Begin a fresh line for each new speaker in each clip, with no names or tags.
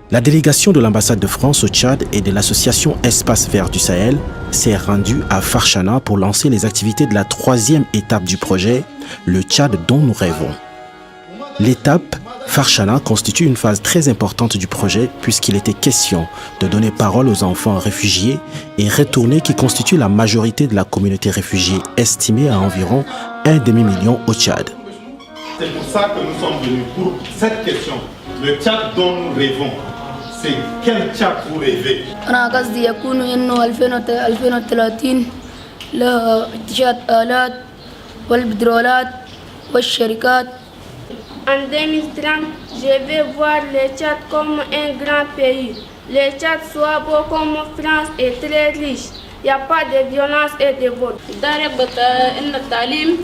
La délégation de l'ambassade de France au Tchad et de l'association Espace Vert du Sahel s'est rendue à Farchana pour lancer les activités de la 3e étape du projet, le Tchad dont nous rêvons. L'étape Farchana constitue une phase très importante du projet puisqu'il était question de donner parole aux enfants réfugiés et retournés qui constituent la majorité de la communauté réfugiée estimée à environ 1,5 million au Tchad.
C'est pour ça que nous sommes venus pour cette question. Le Tchad dont nous rêvons. C'est quel Tchad vous rêvez?
أنا قصدي يكون إنه 2030 له اتجاه آلات والبترولات والشركات.
En 2030, je vais voir le Tchad comme un grand pays. Le Tchad soit beau comme France est très riche. Il n'y a pas de violence et de vol.
إن التعليم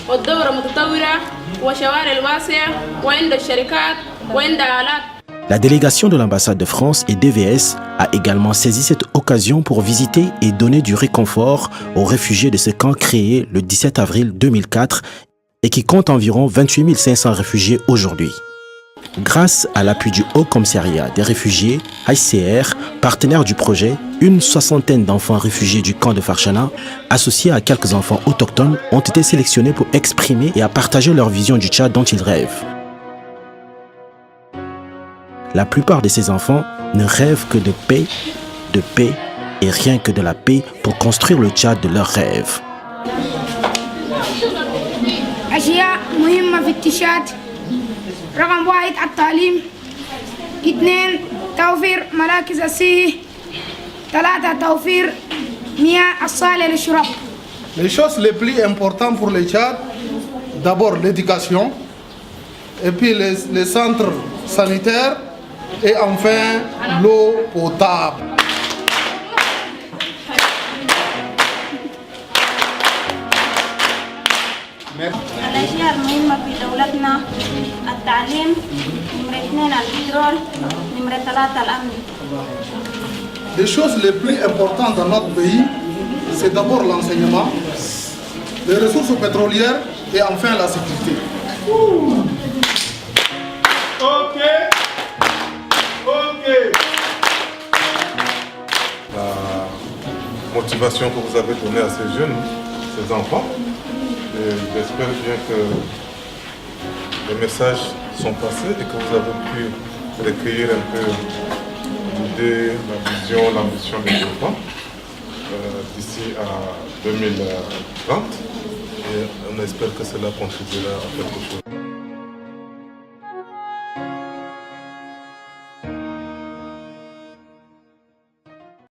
والدورة متطورة وشوارع الواسعة وعند الشركات وعند آلات.
La délégation de l'ambassade de France et DVS a également saisi cette occasion pour visiter et donner du réconfort aux réfugiés de ce camp créé le 17 avril 2004 et qui compte environ 28 500 réfugiés aujourd'hui. Grâce à l'appui du Haut Commissariat des réfugiés, HCR, partenaire du projet, une soixantaine d'enfants réfugiés du camp de Farchana, associés à quelques enfants autochtones, ont été sélectionnés pour exprimer et à partager leur vision du Tchad dont ils rêvent. La plupart de ces enfants ne rêvent que de paix et rien que de la paix pour construire le Tchad de leurs rêves.
أشياء مهمة في التشاد. رقم 1 التعليم. 2 توفير مراكز الصحة. 3 توفير مياه الصالحة للشرب.
Les choses les plus importantes pour le Tchad, d'abord l'éducation, et puis les centres sanitaires, et enfin l'eau potable.
الأشياء المهمة في دولتنا التعليم، نمرة 2 البترول، نمرة 3 الأمن.
Les choses les plus importantes dans notre pays, c'est d'abord l'enseignement, les ressources pétrolières et enfin la sécurité.
Ok.
La motivation que vous avez donnée à ces jeunes, ces enfants, et j'espère bien que les messages sont passés et que vous avez pu recueillir un peu l'idée, la vision, l'ambition des enfants d'ici à 2030 et on espère que cela contribuera à quelque chose.